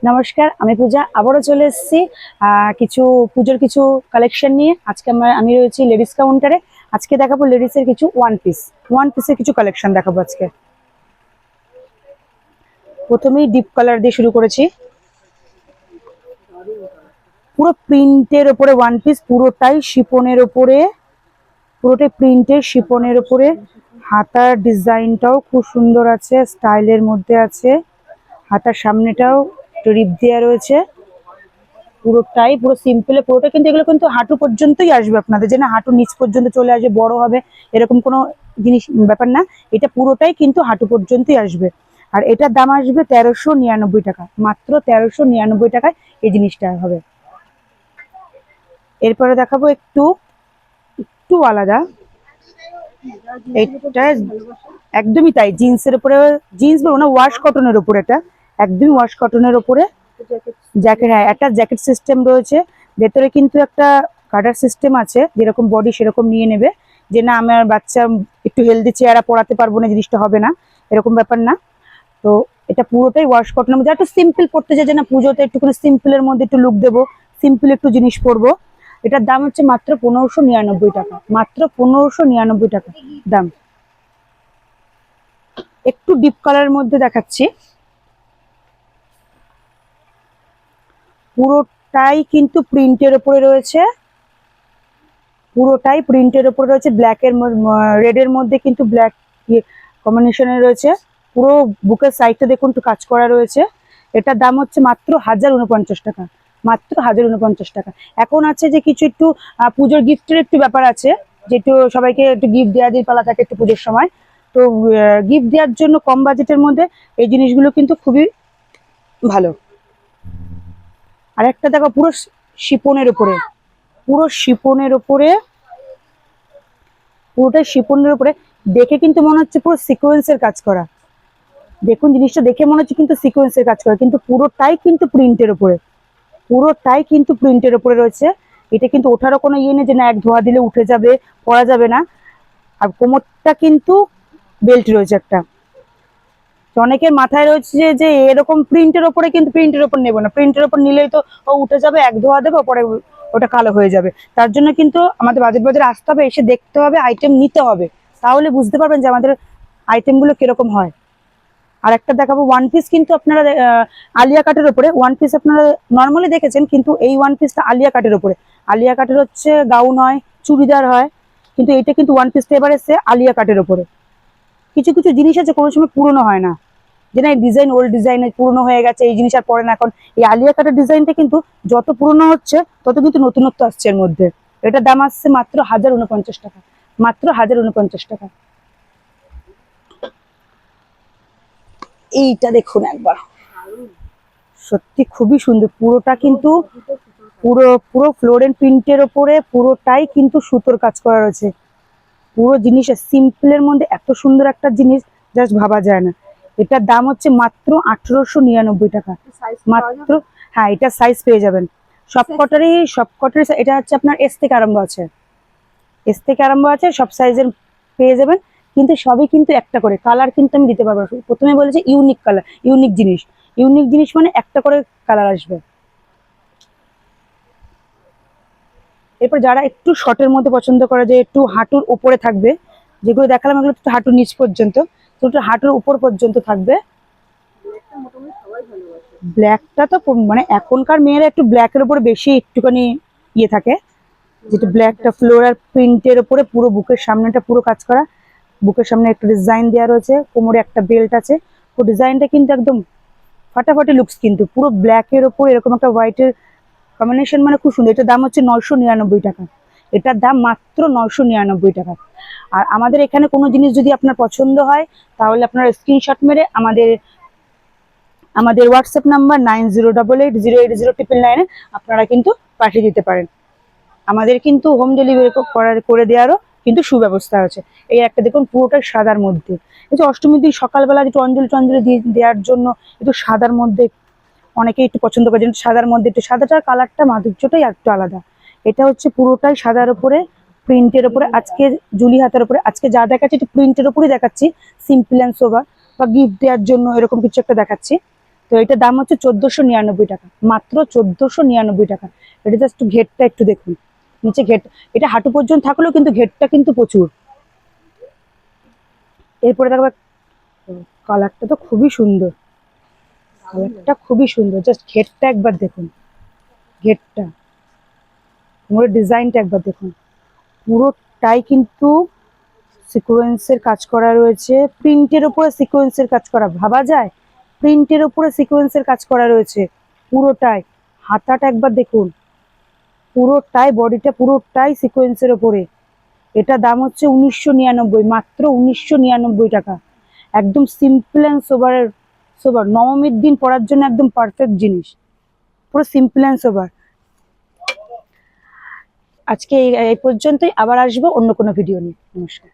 নমস্কার, আমি পূজা আবারও চলে এসেছি কিছু পুজোর কিছু কালেকশন নিয়ে। আজকে আমি রয়েছি লেডিস কাউন্টারে। আজকে দেখাবো লেডিসের কিছু ওয়ান পিসের কিছু কালেকশন দেখাবো আজকে। প্রথমেই ডিপ কালার দিয়ে শুরু করেছি। পুরো প্রিন্টের ওপরে ওয়ান পিস, পুরোটাই শিপনের ওপরে, পুরোটাই প্রিন্টের শিপনের ওপরে। হাতার ডিজাইনটাও খুব সুন্দর আছে, স্টাইলের মধ্যে আছে। হাতার সামনেটাও রিপ দেওয়া রয়েছে। পুরোটাই পুরো সিম্পলে, পুরোটা কিন্তু এগুলো কিন্তু হাঁটু পর্যন্তই আসবে আপনাদের, যে না হাঁটু নিচ পর্যন্ত চলে আসবে, বড় হবে এরকম কোনো জিনিস ব্যাপার না। এটা পুরোটাই কিন্তু হাঁটু পর্যন্তই আসবে। আর এটার দাম আসবে 1399 টাকা, মাত্র 1399 টাকায় এই জিনিসটা হবে। এরপরে দেখাবো একটু একটু আলাদা। এটা একদমই তাই, জিন্সের উপরে, জিন্স বলবো না, ওয়াশ কটনের উপরে, এটা একদমই ওয়াশ কটনের উপরে জ্যাকেট। হ্যাঁ, একটা জ্যাকেট সিস্টেম রয়েছে, ভেতরে কিন্তু একটা কাটার সিস্টেম আছে, যেরকম বডি সেরকম নিয়ে নেবে। যে না আমার বাচ্চা একটু হেলদি চেহারা পরাতে পারবো না, জিনিসটা হবে না, এরকম ব্যাপার না। তো এটা পুরোটাই ওয়াশ কটনের মধ্যে। একটু সিম্পল পড়তে চাই, যে না পুজোতে একটুখানি সিম্পলের মধ্যে একটু লুক দেবো, সিম্পল একটু জিনিস পরবো, এটার দাম হচ্ছে মাত্র 1599 টাকা, মাত্র 1599 টাকা দাম। একটু ডিপ কালারের মধ্যে দেখাচ্ছি। পুরোটাই কিন্তু প্রিন্টের উপরে রয়েছে, পুরোটাই প্রিন্টের উপরে রয়েছে, ব্ল্যাকের রেডের মধ্যে কিন্তু ব্ল্যাক কম্বিনেশনে রয়েছে। পুরো বুকের সাইডটা দেখুন একটু কাজ করা রয়েছে। এটার দাম হচ্ছে মাত্র 1049 টাকা, মাত্র 1049 টাকা। এখন আছে যে কিছু একটু পুজোর গিফটের একটু ব্যাপার আছে, যে একটু সবাইকে একটু গিফট দেওয়া দিয়ে পালা থাকে একটু পুজোর সময়। তো গিফট দেওয়ার জন্য কম বাজেটের মধ্যে এই জিনিসগুলো কিন্তু খুবই ভালো। আর একটা দেখো, পুরো শিপনের উপরে, পুরো শিপনের উপরে, পুরোটাই শিপনের উপরে। দেখে কিন্তু মনে হচ্ছে পুরো সিকোয়েন্সের কাজ করা। দেখুন জিনিসটা দেখে মনে হচ্ছে কিন্তু সিকোয়েন্সের কাজ করা, কিন্তু পুরোটাই কিন্তু প্রিন্টের উপরে, পুরোটাই কিন্তু প্রিন্টের উপরে রয়েছে। এটা কিন্তু ওঠারও কোনো ইয়ে নেই যে না এক ধোয়া দিলে উঠে যাবে, পরা যাবে না। আর কোমরটা কিন্তু বেল্ট রয়েছে একটা। অনেকের মাথায় রয়েছে যে এরকম প্রিন্টের ওপরে, কিন্তু প্রিন্টের ওপর নেবো না, প্রিন্টের ওপর নিলেই তো ও উঠে যাবে, এক ধোয়া দেবে, পরে ওটা কালো হয়ে যাবে। তার জন্য কিন্তু আমাদের বাজারে আসতে হবে, এসে দেখতে হবে, আইটেম নিতে হবে, তাহলে বুঝতে পারবেন যে আমাদের আইটেমগুলো কিরকম হয়। আর একটা দেখাবো ওয়ান পিস, কিন্তু আপনারা আলিয়া কাটের উপরে ওয়ান পিস আপনারা নর্মালি দেখেছেন, কিন্তু এই ওয়ান পিসটা আলিয়া কাটের উপরে। আলিয়া কাটের হচ্ছে গাউন হয়, চুড়িদার হয়, কিন্তু এটা কিন্তু ওয়ান পিসটা এবার এসছে আলিয়া কাটের উপরে। কিছু কিছু জিনিস আছে কোনো সময় পুরনো হয় না, যে না এই ডিজাইন ওল্ড ডিজাইনের পুরনো হয়ে গেছে, এই জিনিস আর পরে না। এখন এই আলিয়া কাটের ডিজাইনটা কিন্তু যত পুরনো হচ্ছে তত কিন্তু নতুনত্ব আসছে এর মধ্যে। এটার দাম আসছে মাত্র 1049 টাকা, মাত্র 1049 টাকা। এইটা দেখুন একবার, সত্যি খুবই সুন্দর। পুরোটা কিন্তু পুরো পুরো ফ্লোরেন্ট প্রিন্টের ওপরে, পুরোটাই কিন্তু সুতোর কাজ করা রয়েছে। পুরো জিনিস সিম্পলের মধ্যে এত সুন্দর একটা জিনিস জাস্ট ভাবা যায় না। এটার দাম হচ্ছে মাত্র 1899 টাকা, মাত্র। হ্যাঁ, এটা সাইজ পেয়ে যাবেন সবকটারই। এটা হচ্ছে আপনার এস থেকে আরম্ভ আছে, এস থেকে আরম্ভ আছে, সব সাইজের পেয়ে যাবেন। কিন্তু সবই কিন্তু একটা করে কালার কিন্তু আমি দিতে পারবো। প্রথমে বলেছি ইউনিক কালার, ইউনিক জিনিস, ইউনিক জিনিস মানে একটা করে কালার আসবে। এরপর যারা একটু শর্টের মধ্যে পছন্দ করে, যে একটু হাঁটুর উপরে থাকবে, যেগুলো দেখালাম এগুলো একটু হাঁটুর নিচ পর্যন্ত, তো একটু হাঁটুর উপর পর্যন্ত থাকবে। ব্ল্যাকটা তো মানে এখনকার মেয়েরা একটু ব্ল্যাকের উপরে বেশি একটুখানি ইয়ে থাকে, যেটা ব্ল্যাকটা ফ্লোরাল প্রিন্টের উপরে, পুরো বুকের সামনেটা পুরো কাজ করা, বুকের সামনে একটা ডিজাইন দেওয়া রয়েছে, কোমরে একটা বেল্ট আছে। পুরো ডিজাইনটা কিন্তু একদম ফাটাফাটি লুকস, কিন্তু পুরো ব্ল্যাকের ওপর এরকম একটা হোয়াইটের কম্বিনেশন, মানে খুব সুন্দর। এটার দাম হচ্ছে 999 টাকা, এটার দাম মাত্র 999 টাকা। আর আমাদের এখানে কোনো জিনিস যদি আপনার পছন্দ হয়, তাহলে আপনারা স্ক্রিনশট মেরে আমাদের হোয়াটসঅ্যাপ নাম্বার 9088080999 আপনারা কিন্তু পাঠিয়ে দিতে পারেন। আমাদের কিন্তু হোম ডেলিভারি করে দেওয়ারও কিন্তু সুব্যবস্থা আছে। এই একটা দেখুন, পুরোটা সাদার মধ্যে। এই যে অষ্টমীর দিন সকালবেলা একটু অঞ্জলি টঞ্জলি দিয়ে দেওয়ার জন্য একটু সাদার মধ্যে অনেকেই একটু পছন্দ করে, যেন সাদার মধ্যে একটু, সাদাটার কালারটা মাধুর্যটাই একটু আলাদা। এটা হচ্ছে পুরোটাই সাদার উপরে, প্রিন্টের উপরে। আজকে জুলি হাতের উপরে আজকে যা দেখাচ্ছি একটু প্রিন্টের উপরেই দেখাচ্ছি, সিম্পল অ্যান্ড সোবার, বা গিফট দেওয়ার জন্য এরকম কিছু একটা দেখাচ্ছি। তো এটার দাম হচ্ছে 1499 টাকা, মাত্র 1499 টাকা। এটা জাস্ট ঘেরটা একটু দেখুন, নিচে ঘের, এটা হাঁটু পর্যন্ত থাকলেও কিন্তু ঘেরটা কিন্তু প্রচুর। এরপরে দেখো কালারটা তো খুবই সুন্দর, কালারটা খুবই সুন্দর, জাস্ট ঘেরটা একবার দেখুন, ঘেরটা, কোমরের ডিজাইনটা একবার দেখুন, পুরোটাই কিন্তু সিকোয়েন্সের কাজ করা রয়েছে, প্রিন্টের উপরে সিকোয়েন্সের কাজ করা, ভাবা যায়? প্রিন্টের উপরে সিকোয়েন্সের কাজ করা রয়েছে পুরোটাই। হাতাটা একবার দেখুন, পুরোটাই বডিটা পুরোটাই সিকোয়েন্সের উপরে। এটা দাম হচ্ছে 1999, মাত্র 1999 টাকা। একদম সিম্পল অ্যান্ড সোবারের, সোবার নবমীর দিন পরার জন্য একদম পারফেক্ট জিনিস, পুরো সিম্পল অ্যান্ড সোবার। আজকে এই পর্যন্তই, আবার আসবো অন্য কোনো ভিডিও নিয়ে। নমস্কার।